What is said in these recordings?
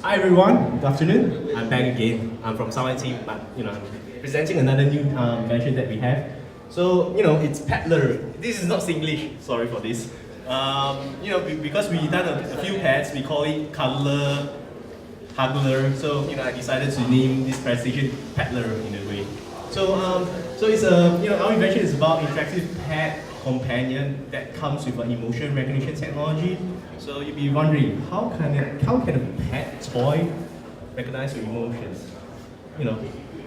Hi everyone, good afternoon. I'm back again. I'm from Sunlight team, but I'm presenting another new invention that we have. So it's Peddler. This is not Singlish. Sorry for this. Because we done a few pads, we call it Cuddler, Huggler. So I decided to name this presentation Peddler in a way. So it's our invention is about interactive pet companion that comes with an emotion recognition technology. So you'd be wondering, how can a pet toy recognize your emotions?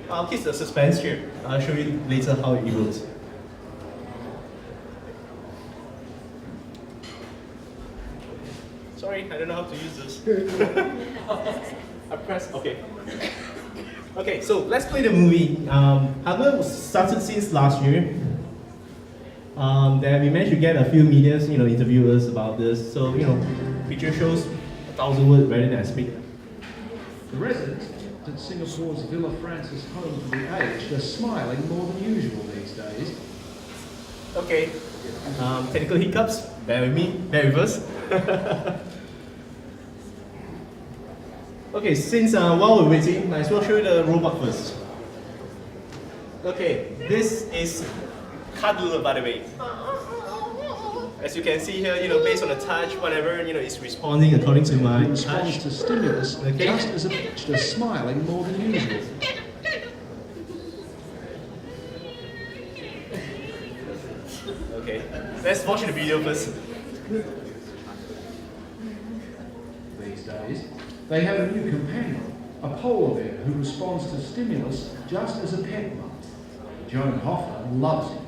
I'll keep the suspense here. I'll show you later how it works. Sorry, I don't know how to use this. I press, okay. Okay, so let's play the movie. Hardware was started since last year. Then we managed to get a few media, interviewers about this. So, picture shows 1,000 words rather than I speak. The residents at Singapore's Villa Francis Home for the Aged are smiling more than usual these days. Okay, technical hiccups, bear with me, bear with us. Okay, since while we're waiting, might as well show you the robot first. Okay, this is Cuddler, by the way. As you can see here, based on the touch, whatever, it's responding according to my response to stimulus, okay. Just as a picture, smiling more than usual. Okay, let's watch the video first. These days, they have a new companion, a polar bear who responds to stimulus just as a pet might. Joan Hoffman loves it.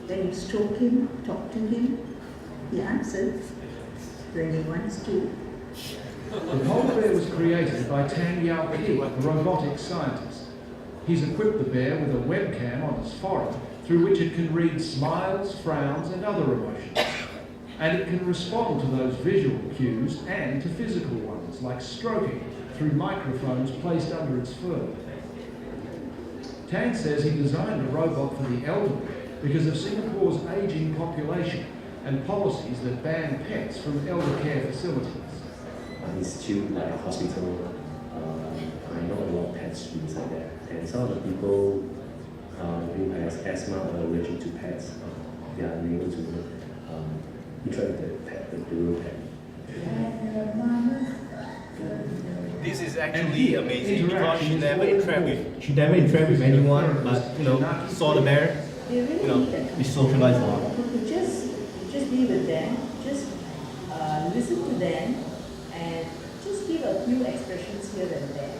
When you stroke him, talk to him, he answers when he wants to. The polar bear was created by Tan Yao Ki, a robotics scientist. He's equipped the bear with a webcam on its forehead through which it can read smiles, frowns and other emotions. And it can respond to those visual cues and to physical ones like stroking through microphones placed under its fur. Tan says he designed a robot for the elderly because of Singapore's ageing population and policies that ban pets from elder care facilities. Institute like hospital, I know a lot of pets inside there, and some of the people who has asthma or allergic to pets, they are unable to interact with the pet, the real pet. This is actually amazing because she never interact with anyone, but saw the bear, They really need that we socialize a lot. to just be with them, just listen to them, and just give a few expressions here and there.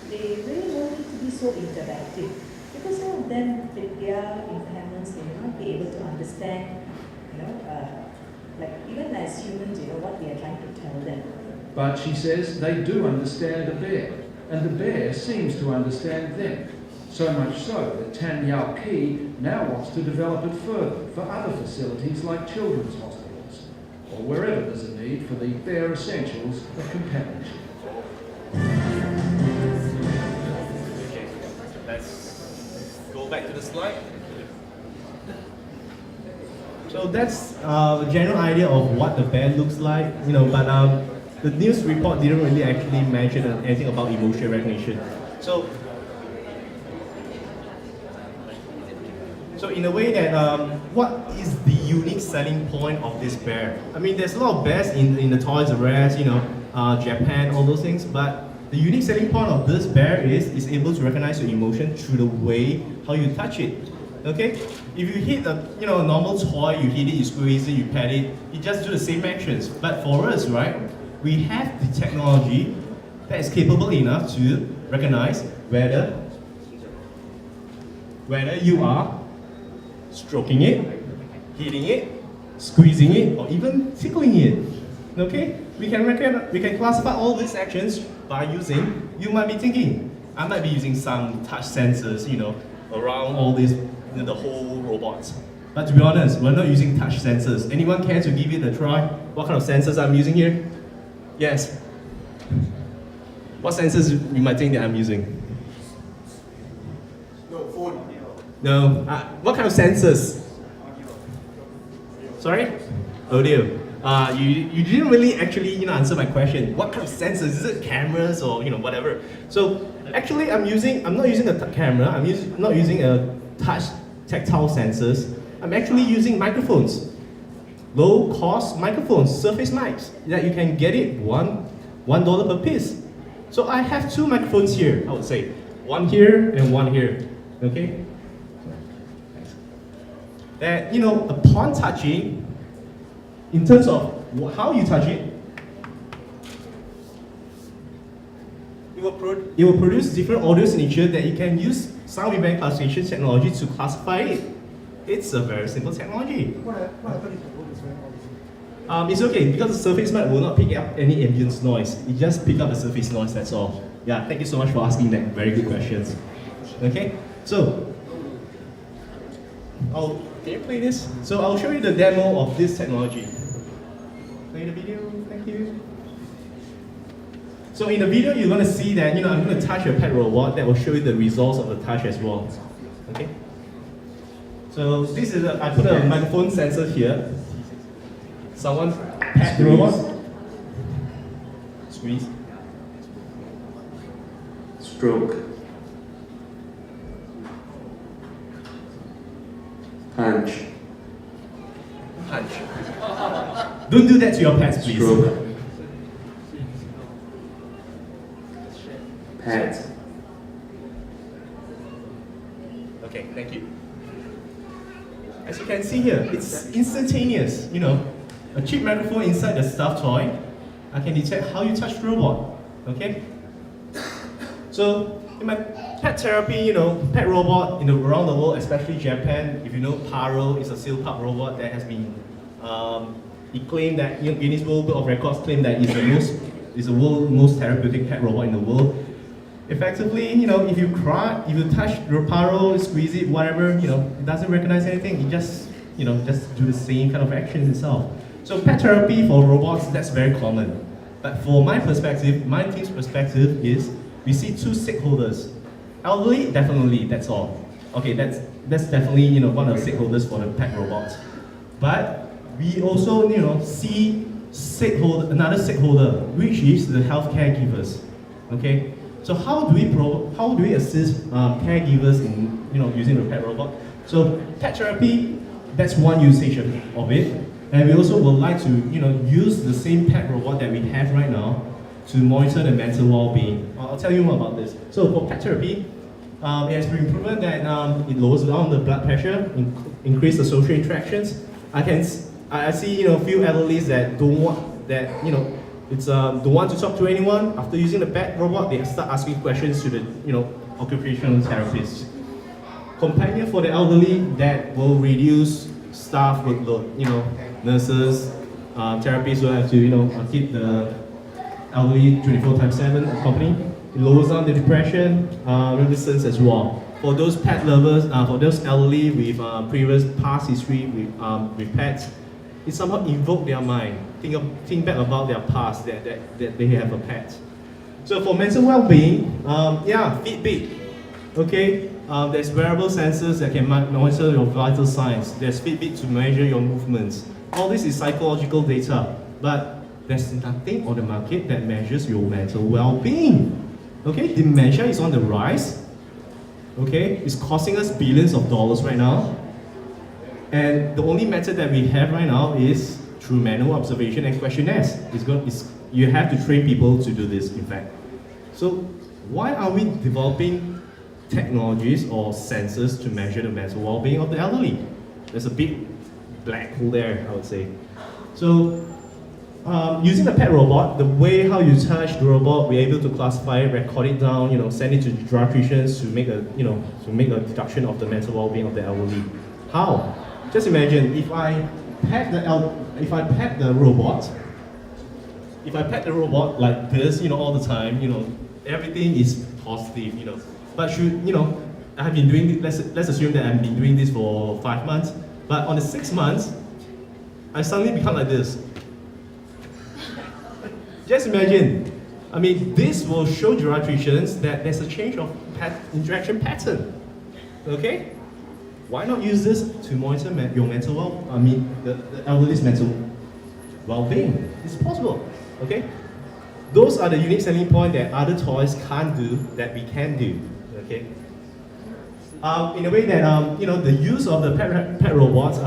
They really don't need to be so interactive because some of them, with their impairments, they may not be able to understand, like even as humans, what we are trying to tell them. But she says they do understand the bear, and the bear seems to understand them. So much so that Tan Yao Ki now wants to develop it further for other facilities like children's hospitals, or wherever there's a need for the bare essentials of companionship. Okay, let's go back to the slide. So that's a general idea of what the bear looks like, but the news report didn't really actually mention anything about emotion recognition. So in a way that, what is the unique selling point of this bear? I mean, there's a lot of bears in the Toys R Us, Japan, all those things, but the unique selling point of this bear is able to recognize your emotion through the way how you touch it. Okay? If you hit a normal toy, you hit it, you squeeze it, you pet it, you just do the same actions. But for us, right, we have the technology that is capable enough to recognize whether you are stroking it, hitting it, squeezing it, or even tickling it. Okay? We can classify all these actions by using, you might be thinking, I might be using some touch sensors, around all these, the whole robots. But to be honest, we're not using touch sensors. Anyone care to give it a try? What kind of sensors I'm using here? Yes. What sensors you might think that I'm using? No, phone. No. What kind of sensors? Sorry? Audio. you didn't really actually answer my question. What kind of sensors? Is it cameras or whatever? So actually, I'm not using a camera. I'm not using a touch tactile sensors. I'm actually using microphones, low cost microphones, surface mics that you can get it $1 per piece. So I have two microphones here. I would say one here and one here. Okay. That upon touching, in terms of how you touch it, it will produce different audio signature that you can use sound event classification technology to classify it. It's a very simple technology. What happened if the road is very noisy? It's okay because the surface mic will not pick up any ambient noise. It just pick up the surface noise. That's all. Yeah. Thank you so much for asking that. Very good questions. Okay. So, can you play this? So I'll show you the demo of this technology. Play the video, thank you. So in the video, you're going to see that I'm going to touch a pet robot that will show you the results of the touch as well. Okay. So this is I put a microphone sensor here. Someone pet the robot. Squeeze. Stroke. Punch. Punch. Don't do that to your pets, please. Stroke. Pat. Okay, thank you. As you can see here, it's instantaneous. A cheap microphone inside the stuffed toy. I can detect how you touch the robot. Okay. So in my pet therapy, pet robot around the world, especially Japan. If you know Paro, it's a silk-up robot that has been it claimed that Guinness World Book of Records claimed that it's the world's most therapeutic pet robot in the world. Effectively, if you touch the Paro, squeeze it, whatever, it doesn't recognize anything. It just do the same kind of actions itself. So pet therapy for robots, that's very common. But for my perspective, my team's perspective is we see two stakeholders. Elderly, definitely, that's all. Okay, that's definitely one of the stakeholders for the pet robots. But we also see another stakeholder, which is the healthcare givers. Okay, so how do we assist caregivers in using the pet robot? So pet therapy, that's one usage of it, and we also would like to use the same pet robot that we have right now to monitor the mental well-being. I'll tell you more about this. So for pet therapy, it has been proven that it lowers down the blood pressure, increase the social interactions. I see a few elderlies that don't want to talk to anyone. After using the pet robot, they start asking questions to the occupational therapist. Companion for the elderly, that will reduce staff workload. Nurses, therapists will have to keep the elderly 24/7 company. It lowers down the depression, resistance as well. For those pet lovers, for those elderly with previous past history with pets, it somehow invoke their mind, think back about their past, that they have a pet. So for mental well-being, Fitbit, okay? There's wearable sensors that can monitor your vital signs. There's Fitbit to measure your movements. All this is psychological data, but there's nothing on the market that measures your mental well-being. Okay, dementia is on the rise. Okay, it's costing us billions of dollars right now. And the only method that we have right now is through manual observation and questionnaires. You have to train people to do this, in fact. So why are we developing technologies or sensors to measure the mental well-being of the elderly? There's a big black hole there, I would say. So using the pet robot, the way how you touch the robot, we're able to classify it, record it down, send it to geriatricians to make a deduction of the mental well-being of the elderly. How? Just imagine if I pet the robot like this, all the time, everything is positive, But I've been doing this, let's assume that I've been doing this for 5 months, but on the 6 months, I suddenly become like this. Just imagine. This will show geriatricians that there's a change of interaction pattern. Okay? Why not use this to monitor your mental the elderly's mental well-being. It's possible, okay? Those are the unique selling point that other toys can't do that we can do, okay? In a way that, you know, the use of the pet robots,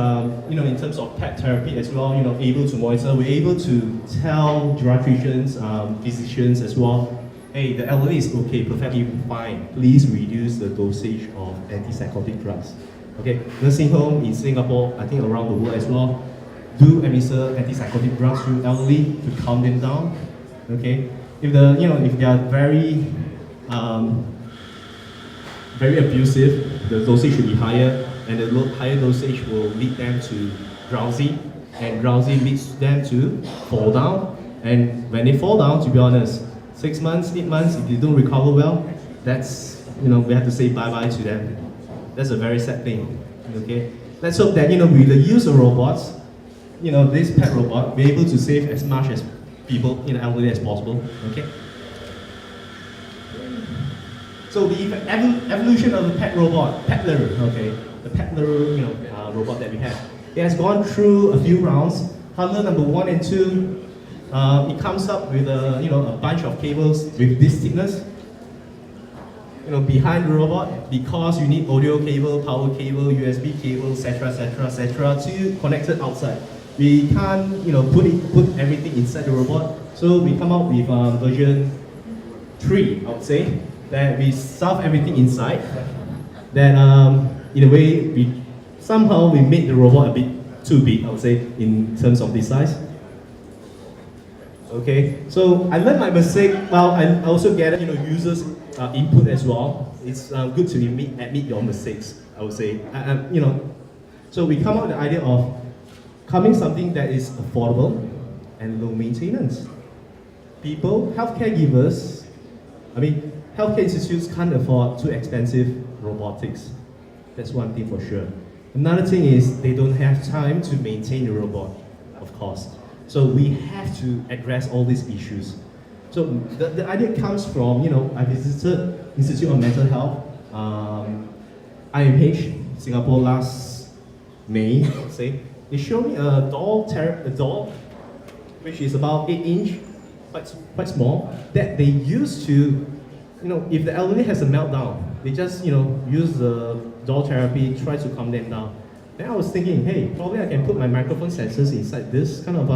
you know, in terms of pet therapy as well, you know, able to monitor, we're able to tell geriatricians, physicians as well, hey, the elderly is okay, perfectly fine. Please reduce the dosage of antipsychotic drugs. Okay, nursing home in Singapore, I think around the world as well, do administer antipsychotic drugs to elderly to calm them down. Okay, if they are very very abusive, the dosage should be higher, and the higher dosage will lead them to drowsy, and drowsy leads them to fall down. And when they fall down, to be honest, 6 months, 8 months, if they don't recover well, that's, you know, we have to say bye-bye to them. That's a very sad thing. Okay, let's hope that, you know, with the use of robots, you know, this pet robot, we're able to save as much as people, you know, elderly as possible. Okay. So the evolution of the pet robot, Peddler, okay, the Peddler, you know, robot that we have, it has gone through a few rounds. Handler number 1 and 2, it comes up with a, you know, a bunch of cables with this thickness, you know, behind the robot, because you need audio cable, power cable, USB cable, etc., etc., etc., to connect it outside. We can't, you know, put everything inside the robot, so we come out with version 3, I would say, that we stuff everything inside. Then, in a way, we made the robot a bit too big, I would say, in terms of this size. Okay, so I learned my mistake. Well, I also get, you know, users' input as well. It's good to admit your mistakes, I would say. You know, so we come up with the idea of coming something that is affordable and low maintenance. Healthcare givers, healthcare institutes can't afford too expensive robotics. That's one thing for sure. Another thing is they don't have time to maintain the robot, of course. So we have to address all these issues. So the idea comes from, you know, I visited Institute of Mental Health, IMH, Singapore last May, let's say. They showed me a doll, which is about 8-inch, quite small, that they use to, you know, if the elderly has a meltdown, they just, you know, use the doll therapy, try to calm them down. Then I was thinking, hey, probably I can put my microphone sensors inside this kind of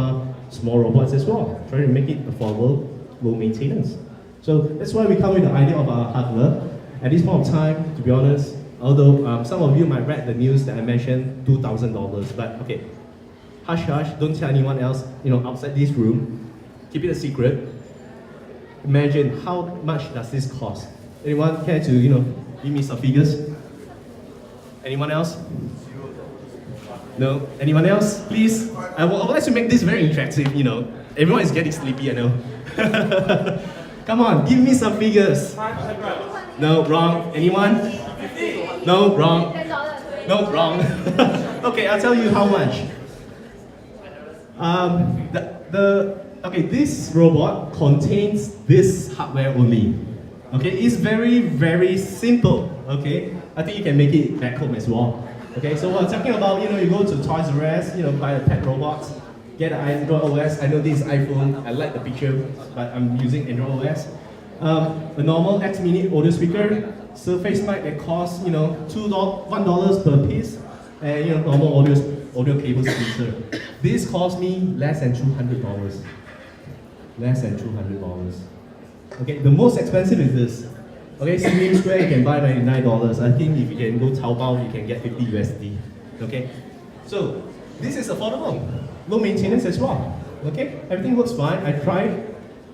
small robots as well, trying to make it affordable, low maintenance. So that's why we come with the idea of a hardware. At this point of time, to be honest, although some of you might read the news that I mentioned $2,000, but okay, hush hush, don't tell anyone else, you know, outside this room, keep it a secret. Imagine how much does this cost? Anyone care to, you know, give me some figures? Anyone else? No? Anyone else? Please? I would like to make this very interactive, you know. Everyone is getting sleepy, I know. Come on, give me some figures. No, wrong. Anyone? No, wrong. No, wrong. Okay, I'll tell you how much. Okay, this robot contains this hardware only. Okay, it's very, very simple. Okay, I think you can make it back home as well. Okay, so we're talking about, you know, you go to Toys R Us, you know, buy a pet robot, get an Android OS. I know this is iPhone, I like the picture, but I'm using Android OS. A normal X Mini audio speaker, Surface Mic that costs, you know, $1 per piece, and, you know, normal audio cable speaker. This cost me less than $200. Less than $200. Okay, the most expensive is this. Okay, Slim Square you can buy $99. I think if you can go Taobao, you can get 50 USD. Okay, so this is affordable, low maintenance as well. Okay, everything works fine. I tried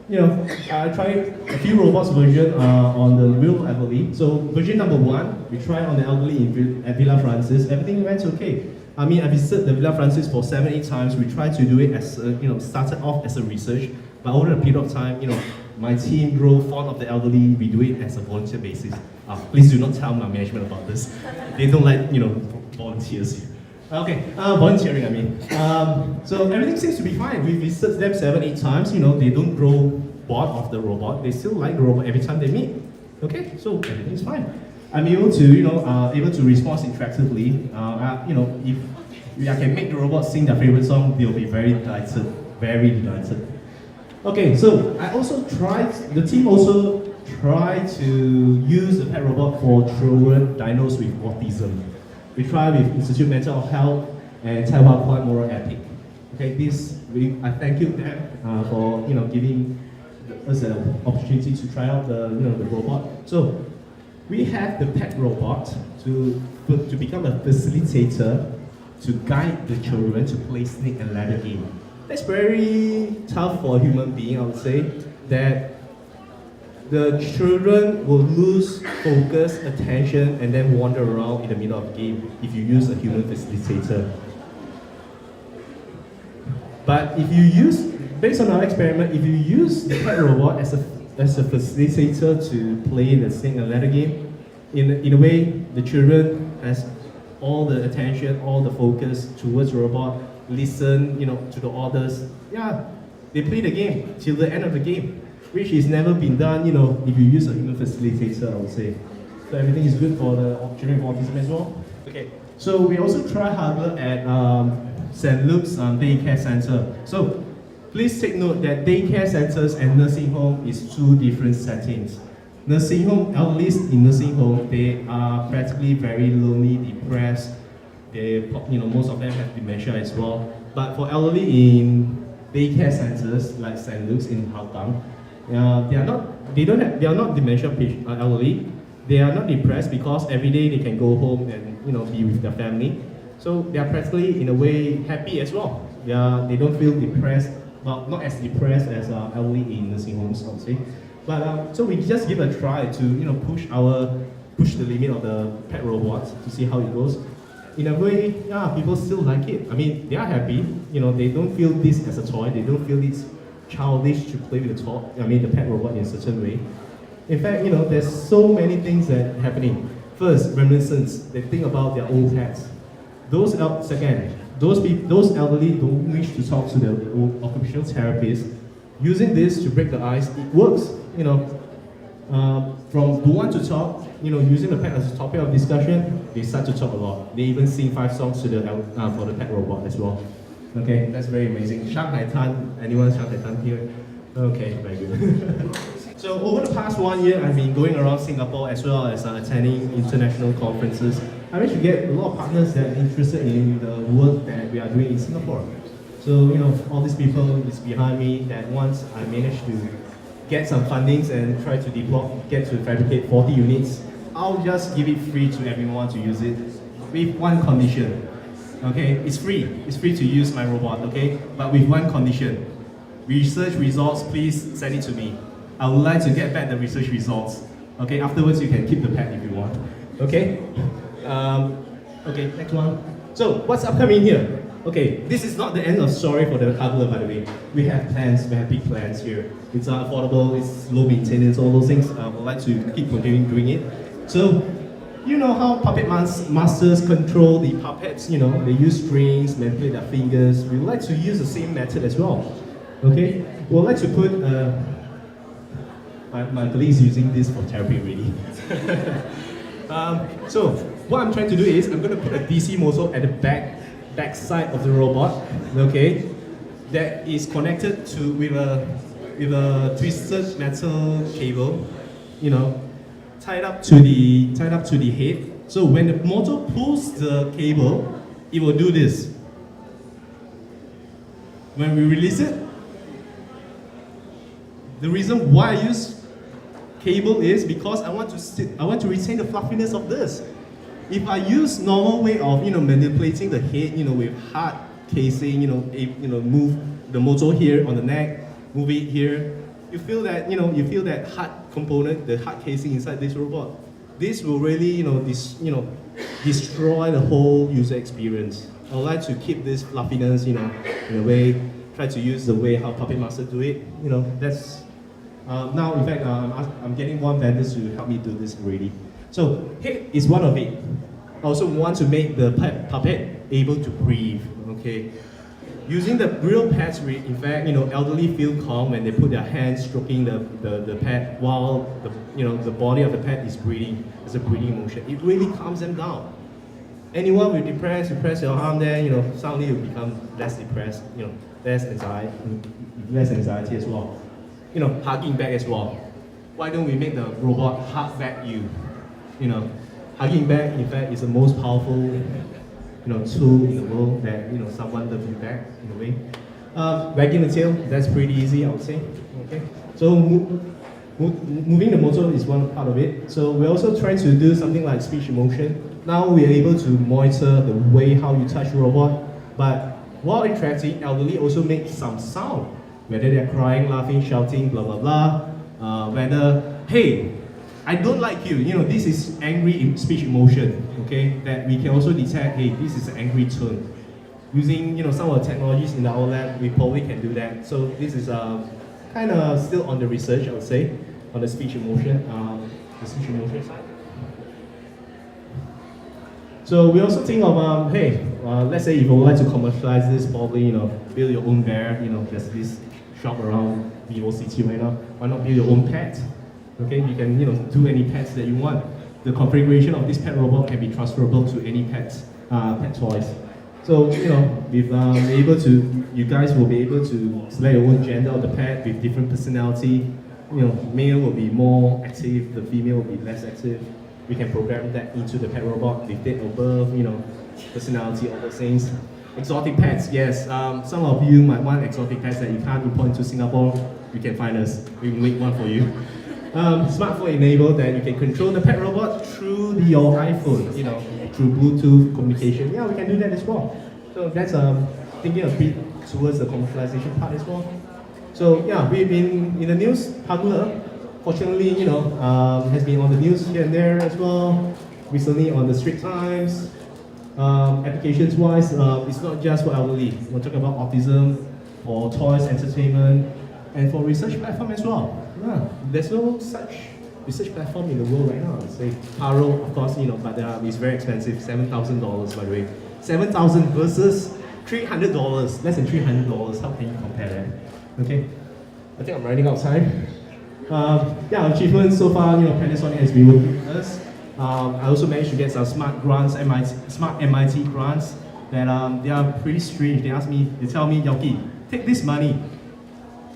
a few robots version on the real elderly. So version number 1, we tried on the elderly at Villa Francis. Everything went okay. I visited the Villa Francis for 7-8 times. We tried to do it as started off as a research, but over a period of time, you know, my team grew fond of the elderly. We do it as a volunteer basis. Please do not tell my management about this. They don't like, you know, volunteers. Okay, volunteering, I mean. So everything seems to be fine. We visited them 7-8 times. You know, they don't grow bored of the robot. They still like the robot every time they meet. Okay, so everything's fine. I'm able to respond interactively. You know, if I can make the robot sing their favorite song, they'll be very delighted. very delighted. Okay, so the team also tried to use the pet robot for children diagnosed with autism. We tried with Institute Mental Health and Taiwan Point Moral Ethic. Okay, I thank you them for giving us an opportunity to try out the robot. So we have the pet robot to become a facilitator to guide the children to play snake and ladder game. That's very tough for a human being, I would say, that the children will lose focus, attention, and then wander around in the middle of the game if you use a human facilitator. But if you use, based on our experiment, if you use the pet robot as a facilitator to play the snake and ladder game, in a way, the children has all the attention, all the focus towards the robot, listen, to the orders. Yeah, they play the game till the end of the game, which is never been done, if you use a human facilitator, I would say. So everything is good for the children with autism as well. Okay, so we also try harder at St. Luke's Daycare Center. So please take note that daycare centers and nursing home is two different settings. Nursing home, elderly in nursing home, they are practically very lonely, depressed. Most of them have dementia as well. But for elderly in daycare centers like St. Luke's in Hougang, they are not dementia elderly. They are not depressed because every day they can go home and be with their family. So they are practically in a way happy as well. They don't feel depressed, well, not as depressed as elderly in nursing homes, I would say. But so we just give a try to push the limit of the pet robots to see how it goes. In a way, people still like it. I mean, they are happy. They don't feel this as a toy. They don't feel it's childish to play with the pet robot in a certain way. In fact, there's so many things that are happening. First, reminiscence. They think about their old pets. Those elderly don't wish to talk to their occupational therapist. Using this to break the ice, it works. From don't want to talk, using the pet as a topic of discussion, they start to talk a lot. They even sing 5 songs to for the pet robot as well. Okay, that's very amazing. Shanghai Tan, anyone Shanghai Tan here? Okay, very good. So over the past 1 year, I've been going around Singapore as well as attending international conferences. I managed to get a lot of partners that are interested in the work that we are doing in Singapore. So, all these people is behind me that once I managed to get some fundings and try to get to fabricate 40 units, I'll just give it free to everyone to use it with one condition. Okay, it's free. It's free to use my robot, okay? But with one condition. Research results, please send it to me. I would like to get back the research results. Okay, afterwards you can keep the pet if you want. Okay? Okay, next one. So, what's upcoming here? Okay, this is not the end of story for the hardware, by the way. We have plans, we have big plans here. It's affordable, it's low maintenance, all those things. I would like to keep continuing doing it. So, you know how puppet masters control the puppets, they use strings, manipulate their fingers. We would like to use the same method as well. Okay? We would like to put, my colleague is using this for therapy already. So, what I'm trying to do is, I'm going to put a DC motor at the back side of the robot, okay, that is connected with a twisted metal cable, tied up to the head. So when the motor pulls the cable, it will do this. When we release it, the reason why I use cable is because I want to retain the fluffiness of this. If I use normal way of manipulating the head, with hard casing, move the motor here on the neck, move it here, you feel that hard component, the hard casing inside this robot. This will really destroy the whole user experience. I would like to keep this fluffiness, in a way, try to use the way how Puppet Master do it. That's now in fact I'm getting one vendor to help me do this already. So head is one of it. I also want to make the puppet able to breathe. Okay, using the real pets, in fact, elderly feel calm when they put their hands stroking the pet while the body of the pet is breathing. It's a breathing motion. It really calms them down. Anyone with depressed, you press your arm there, suddenly you become less depressed. less anxiety as well. You know, hugging back as well. Why don't we make the robot hug back you? You know, hugging back, in fact, is the most powerful, tool in the world that, someone loves you back in a way. Wagging the tail, that's pretty easy, I would say. Okay, so moving the motor is one part of it. So we're also trying to do something like speech emotion. Now we are able to monitor the way how you touch the robot, but while interacting, elderly also make some sound, whether they're crying, laughing, shouting, blah blah blah. Whether, hey, I don't like you. This is angry speech emotion. Okay, that we can also detect. Hey, this is an angry tone. Using some of the technologies in our lab, we probably can do that. So this is kind of still on the research, I would say, on the speech emotion side. So we also think of hey, let's say if you would like to commercialize this, probably build your own bear. There's this shop around VivoCity right now. Why not build your own pet? Okay, you can do any pets that you want. The configuration of this pet robot can be transferable to any pet toys. So you guys will be able to select your own gender of the pet with different personality. Male will be more active, the female will be less active. We can program that into the pet robot with date of birth, personality, all those things. Exotic pets, yes. Some of you might want exotic pets that you can't import into Singapore. You can find us. We will make one for you. Smartphone enabled that you can control the pet robot through your iPhone, through Bluetooth communication. Yeah, we can do that as well. So that's thinking a bit towards the commercialization part as well. So yeah, we've been in the news. Hugler, fortunately, has been on the news here and there as well. Recently on the Straits Times. Applications-wise, it's not just for elderly. We're talking about autism, for toys, entertainment, and for research platform as well. Yeah, there's no such research platform in the world right now. Say Paro, of course, but it's very expensive, $7,000 by the way. $7,000 versus $300, less than $300. How can you compare that? Okay, I think I'm running out of time. Yeah, achievements so far, Panasonic has been working with us. I also managed to get some smart MIT grants that they are pretty strange. They tell me, Yauki, take this money,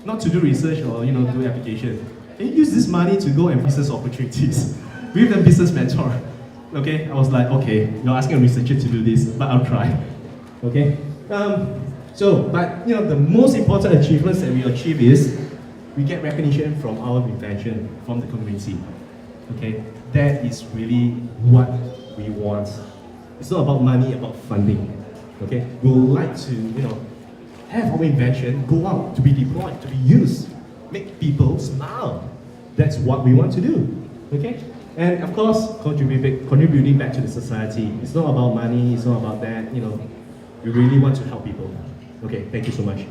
not to do research or do application. Can you use this money to go and business opportunities with a business mentor? Okay, I was like, okay, you're asking a researcher to do this, but I'll try. Okay, but the most important achievements that we achieve is we get recognition from our invention, from the community. Okay, that is really what we want. It's not about money, about funding. Okay, we would like to, have our invention go out to be deployed, to be used, make people smile. That's what we want to do. Okay, and of course, contributing back to the society. It's not about money. It's not about that. We really want to help people. Okay, thank you so much.